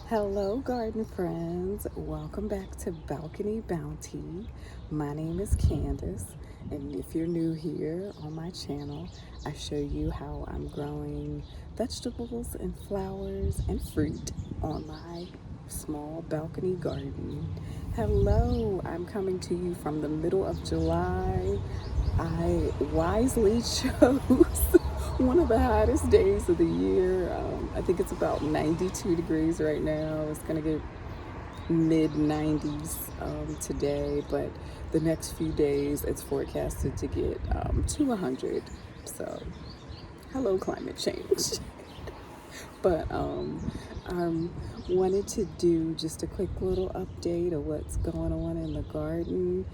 Hello, garden friends. Welcome back to Balcony Bounty. My name is Candace, and if you're new here on my channel, I show you how I'm growing vegetables and flowers and fruit on my small balcony garden. Hello, I'm coming to you from the middle of July. I wisely chose one of the hottest days of the year. I think it's about 92 degrees right now. It's going to get mid 90s today, but the next few days it's forecasted to get to 100. So, hello, climate change. But wanted to do just a quick little update of what's going on in the garden.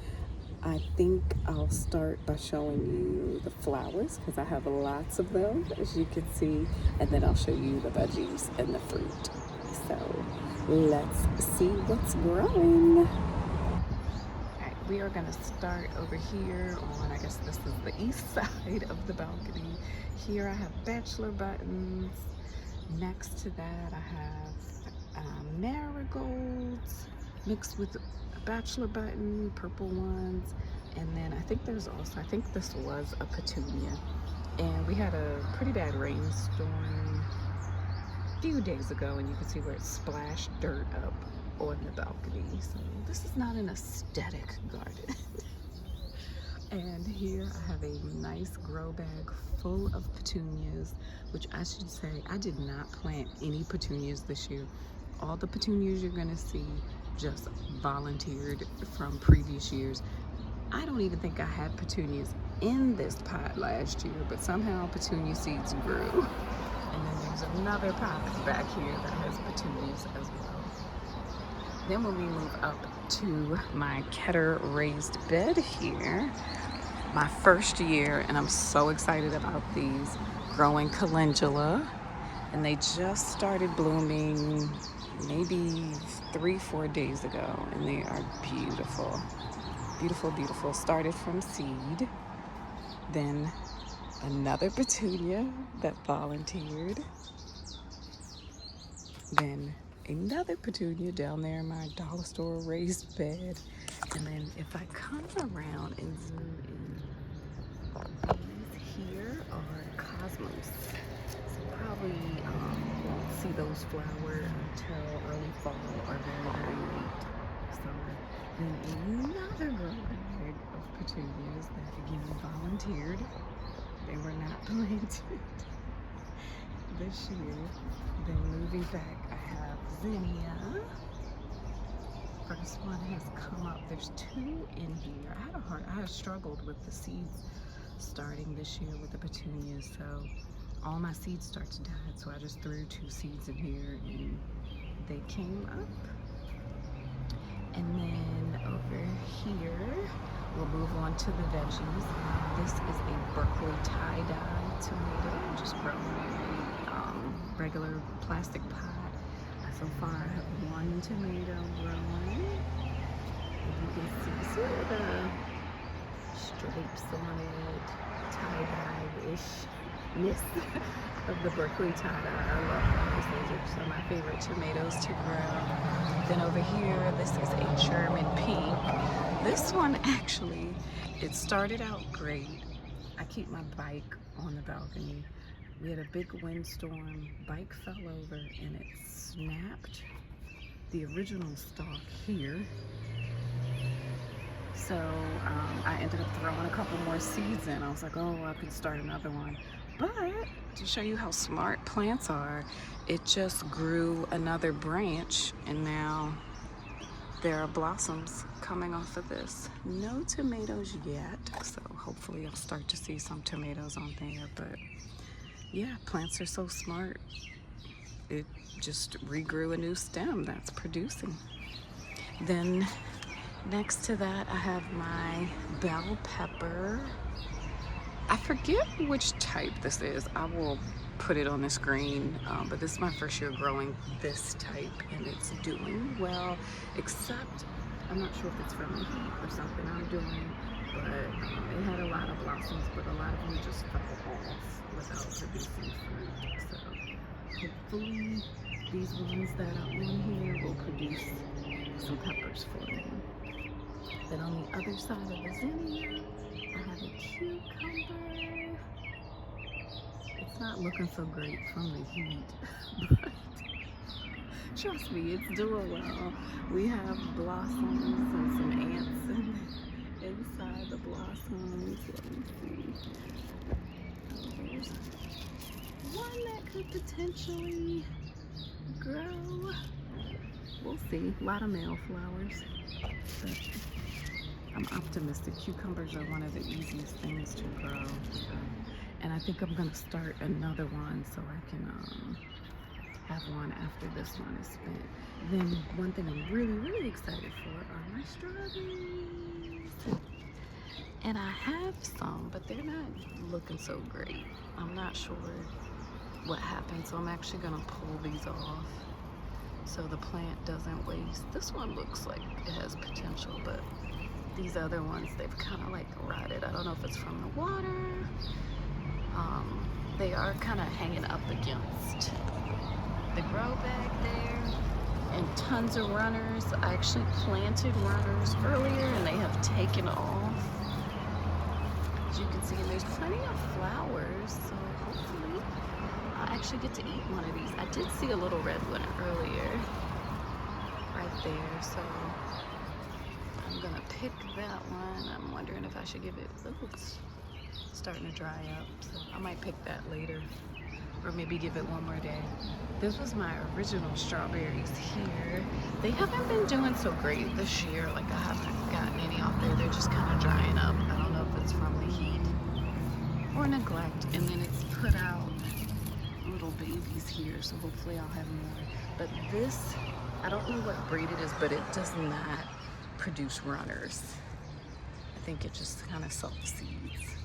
I think I'll start by showing you the flowers because I have lots of them, as you can see, and then I'll show you the veggies and the fruit. So let's see what's growing. Alright, we are going to start over here on, I guess this is the east side of the balcony. Here I have bachelor buttons. Next to that I have marigolds mixed with bachelor button, purple ones, and then I think I think this was a petunia, and we had a pretty bad rainstorm a few days ago, and you can see where it splashed dirt up on the balcony. So this is not an aesthetic garden. And here I have a nice grow bag full of petunias, which I should say I did not plant any petunias this year. All the petunias you're gonna see just volunteered from previous years. I don't even think I had petunias in this pot last year, but somehow petunia seeds grew. And then there's another pot back here that has petunias as well. Then when we move up to my Keter raised bed here, my first year, and I'm so excited about these, growing calendula, and they just started blooming maybe 3-4 days ago, and they are beautiful. Beautiful, beautiful. Started from seed, then another petunia that volunteered, then another petunia down there in my dollar store raised bed, and then if I come around and zoom in, these here are cosmos. So probably won't see those flower until early fall or very, very late summer. Then another grow bag of petunias that again volunteered. They were not planted this year. Then moving back, I have zinnia. First one has come up. There's 2 in here. I had struggled with the seeds starting this year with the petunias, so all my seed starts died, so I just threw 2 seeds in here and they came up. And then over here, we'll move on to the veggies. This is a Berkeley tie-dye tomato, just grown in a regular plastic pot. So far I have 1 tomato growing. And you can see sort of the stripes on it, tie-dye-ish-ness of the Berkeley tie-dye. I love those. Those are some of my favorite tomatoes to grow. Then over here, this is a German pink. This one actually, it started out great. I keep my bike on the balcony. We had a big windstorm, bike fell over and it snapped the original stalk here. So I ended up throwing a couple more seeds in. I was like, oh, I can start another one. But to show you how smart plants are, it just grew another branch and now there are blossoms coming off of this. No tomatoes yet, so hopefully I'll start to see some tomatoes on there. But yeah, plants are so smart. It just regrew a new stem that's producing. Then next to that, I have my bell pepper. I forget which type this is. I will put it on the screen, but this is my first year growing this type and it's doing well, except I'm not sure if it's from the heat or something I'm doing, but it had a lot of blossoms, but a lot of them just fell off without producing fruit. So hopefully these ones that are on here will produce some peppers for me. Then on the other side of the zinnia, I have a cucumber. It's not looking so great from the heat, but trust me, it's doing well. We have blossoms and some ants inside the blossoms. Let me see. There's one that could potentially grow. We'll see. A lot of male flowers, but I'm optimistic. Cucumbers are one of the easiest things to grow. And I think I'm gonna start another one so I can have one after this one is spent. Then one thing I'm really excited for are my strawberries. And I have some, but they're not looking so great. I'm not sure what happened, so I'm actually gonna pull these off so the plant doesn't waste. This one looks like it has potential, but these other ones, they've kind of like rotted. I don't know if it's from the water. They are kind of hanging up against the grow bag there, and tons of runners. I actually planted runners earlier and they have taken off. As you can see, and there's plenty of flowers, so hopefully I'll actually get to eat one of these. I did see a little red one earlier right there, so I'm gonna pick that one. I'm wondering if I should give it, it's starting to dry up, so I might pick that later, or maybe give it one more day. This was my original strawberries here. They haven't been doing so great this year. Like, I haven't gotten any off there. They're just kind of drying up. I don't know if it's from the heat or neglect. And then it's put out little babies here, so hopefully I'll have more. But this, I don't know what breed it is, but it does not produce runners. I think it just kind of self-seeds.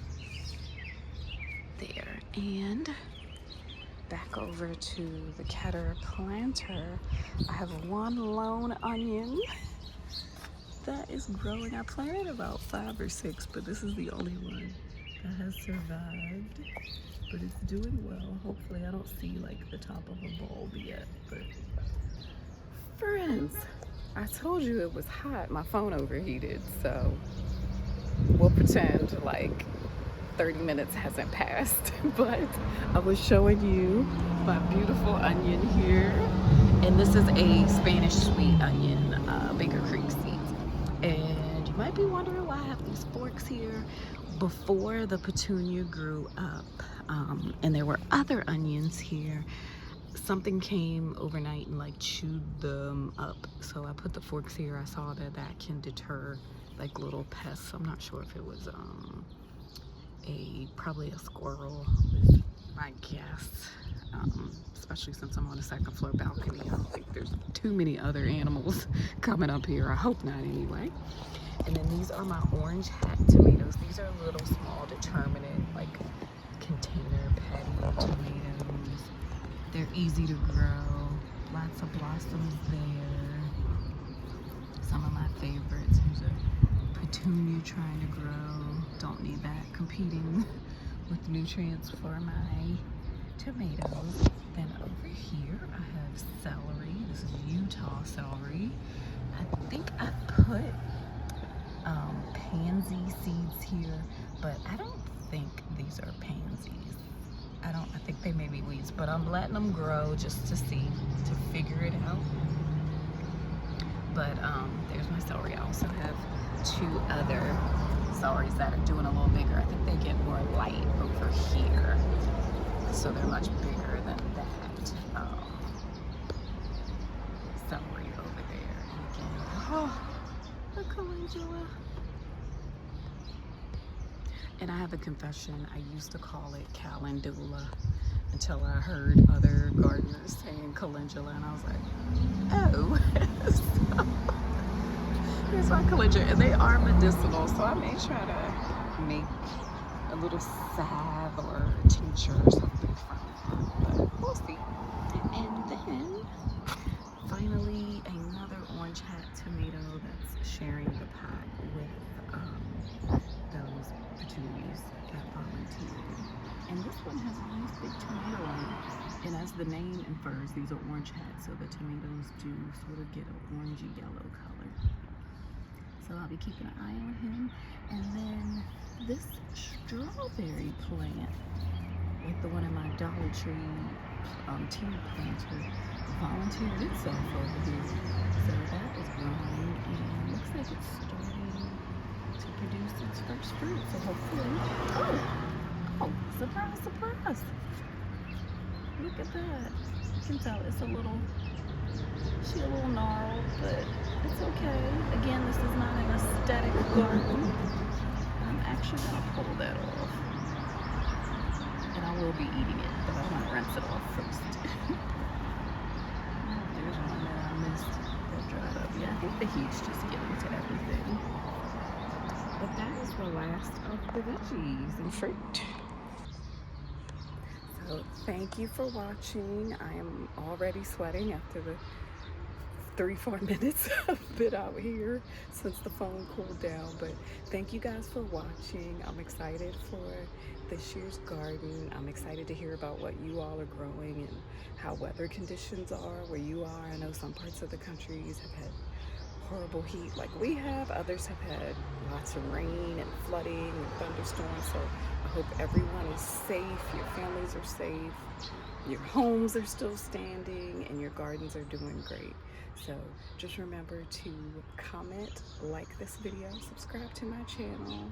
There. And back over to the catter planter, I have one lone onion that is growing. I planted about 5 or 6, but this is the only one that has survived, but it's doing well. Hopefully I don't see like the top of a bulb yet. But friends, I told you it was hot. My phone overheated, so we'll pretend like 30 minutes hasn't passed. But I was showing you my beautiful onion here, and this is a Spanish sweet onion, Baker Creek seeds. And you might be wondering why I have these forks here. Before the petunia grew up, and there were other onions here, something came overnight and like chewed them up, so I put the forks here. I saw that that can deter like little pests. I'm not sure if it was probably a squirrel, with my guess, especially since I'm on a second floor balcony. I don't think there's too many other animals coming up here. I hope not, anyway. And then these are my orange hat tomatoes. These are little small determinate, like container patio tomatoes. They're easy to grow. Lots of blossoms there. Some of my favorites. Here's a petunia trying to grow. Don't need that competing with nutrients for my tomatoes. Then over here I have celery. This is Utah celery. I think I put pansy seeds here, but I don't think these are pansies. I think they may be weeds, but I'm letting them grow just to see, to figure it out. But there's my celery. I also have 2 other celeries that are doing a little bigger. I think they get more light over here, so they're much bigger than that celery over there. And again, oh, the calendula. And I have a confession. I used to call it calendula until I heard other gardeners saying calendula, and I was like, oh. So, here's my calendula, and they are medicinal, so I may try to make a little salve or a tincture or something from it, but we'll see. And then finally another orange hat tomato that's sharing the pot with those petunias that volunteered. And this one has a nice big tomato on it. And as the name infers, these are orange hats, so the tomatoes do sort of get an orangey yellow color. So I'll be keeping an eye on him. And then this strawberry plant, like the one in my Dollar Tree tea planter, volunteered itself over here. So that is growing and looks like it's starting to produce its first fruit. So hopefully, oh, surprise, surprise. Look at that. You can tell it's a little gnarled, but it's okay. Again, this is not an aesthetic garden. I'm actually gonna pull that off. And I will be eating it, but I want to rinse it off first. There's one that I missed that dried up. Yeah, I think the heat's just getting to everything. But that is the last of the veggies and fruit. So thank you for watching. I am already sweating after the 3-4 minutes I've been out here since the phone cooled down. But thank you guys for watching. I'm excited for this year's garden. I'm excited to hear about what you all are growing and how weather conditions are where you are. I know some parts of the countries have had horrible heat like we have. Others have had lots of rain and flooding and thunderstorms. So I hope everyone is safe, your families are safe, your homes are still standing, and your gardens are doing great. So just remember to comment, like this video, subscribe to my channel,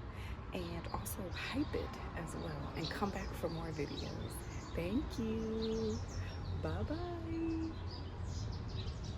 and also hype it as well, and come back for more videos. Thank you. Bye-bye.